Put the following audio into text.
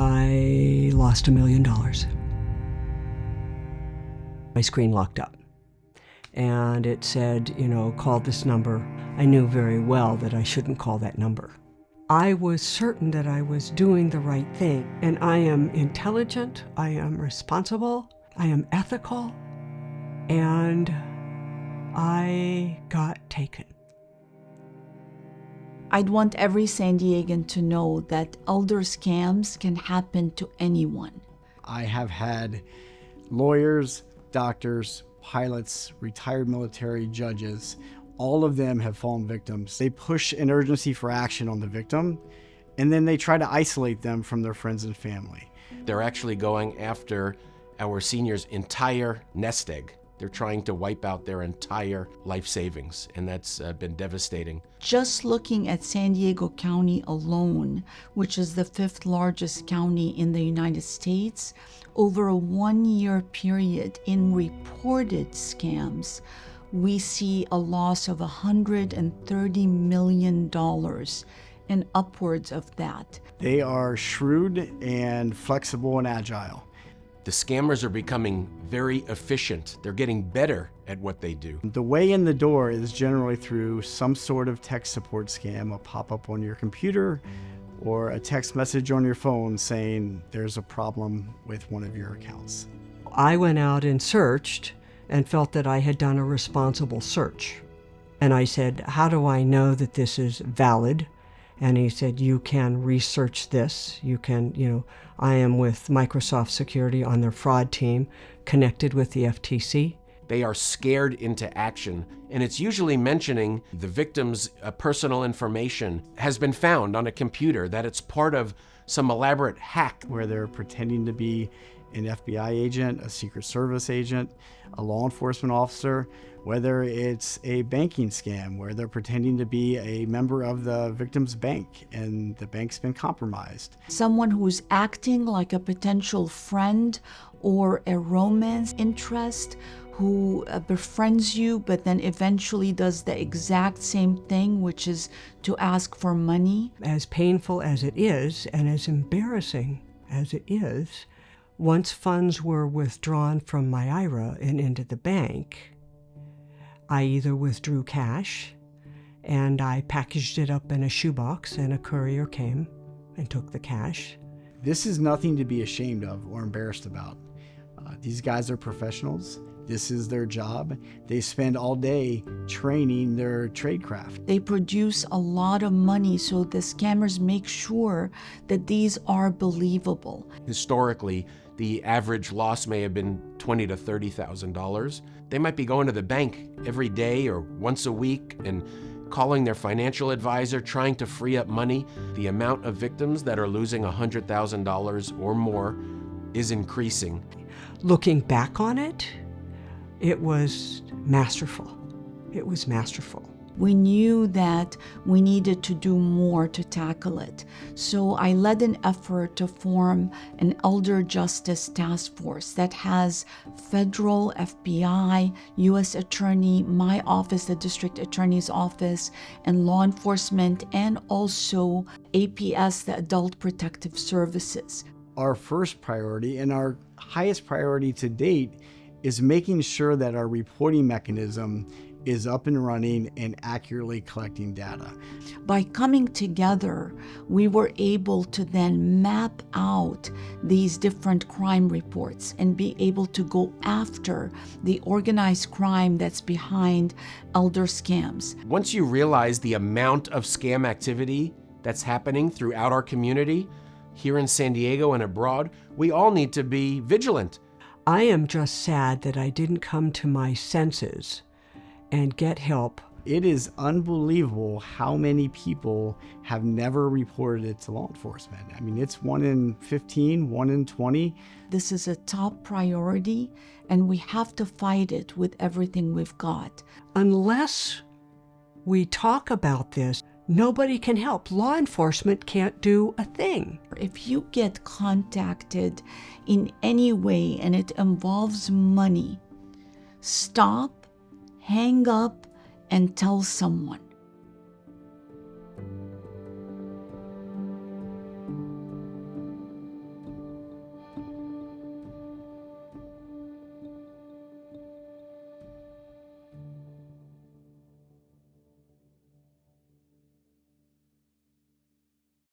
I lost $1 million. My screen locked up. And it said, call this number. I knew very well that I shouldn't call that number. I was certain that I was doing the right thing. And I am intelligent, I am responsible, I am ethical, and I got taken. I'd want every San Diegan to know that elder scams can happen to anyone. I have had lawyers, doctors, pilots, retired military judges, all of them have fallen victims. They push an urgency for action on the victim, and then they try to isolate them from their friends and family. They're actually going after our seniors' entire nest egg. They're trying to wipe out their entire life savings, and that's been devastating. Just looking at San Diego County alone, which is the 5th largest county in the United States, over a 1-year period in reported scams, we see a loss of $130 million and upwards of that. They are shrewd and flexible and agile. The scammers are becoming very efficient. They're getting better at what they do. The way in the door is generally through some sort of tech support scam, a pop-up on your computer, or a text message on your phone saying there's a problem with one of your accounts. I went out and searched and felt that I had done a responsible search. And I said, how do I know that this is valid? And he said, you can research this. You can, I am with Microsoft Security on their fraud team, connected with the FTC. They are scared into action, and it's usually mentioning the victim's personal information has been found on a computer, that it's part of some elaborate hack. Where they're pretending to be an FBI agent, a Secret Service agent, a law enforcement officer, whether it's a banking scam where they're pretending to be a member of the victim's bank and the bank's been compromised. Someone who's acting like a potential friend or a romance interest who befriends you but then eventually does the exact same thing, which is to ask for money. As painful as it is and as embarrassing as it is, once funds were withdrawn from my IRA and into the bank, I either withdrew cash and I packaged it up in a shoebox and a courier came and took the cash. This is nothing to be ashamed of or embarrassed about. These guys are professionals. This is their job. They spend all day training their tradecraft. They produce a lot of money, so the scammers make sure that these are believable. Historically, the average loss may have been $20,000 to $30,000. They might be going to the bank every day or once a week and calling their financial advisor, trying to free up money. The amount of victims that are losing $100,000 or more is increasing. Looking back on it, it was masterful. It was masterful. We knew that we needed to do more to tackle it. So I led an effort to form an elder justice task force that has federal, FBI, U.S. Attorney, my office, the district attorney's office, and law enforcement, and also APS, the Adult Protective Services. Our first priority and our highest priority to date is making sure that our reporting mechanism is up and running and accurately collecting data. By coming together, we were able to then map out these different crime reports and be able to go after the organized crime that's behind elder scams. Once you realize the amount of scam activity that's happening throughout our community, here in San Diego and abroad, we all need to be vigilant. I am just sad that I didn't come to my senses and get help. It is unbelievable how many people have never reported it to law enforcement. I mean, it's 1 in 15, 1 in 20. This is a top priority, and we have to fight it with everything we've got. Unless we talk about this, nobody can help. Law enforcement can't do a thing. If you get contacted in any way and it involves money, stop, hang up, and tell someone.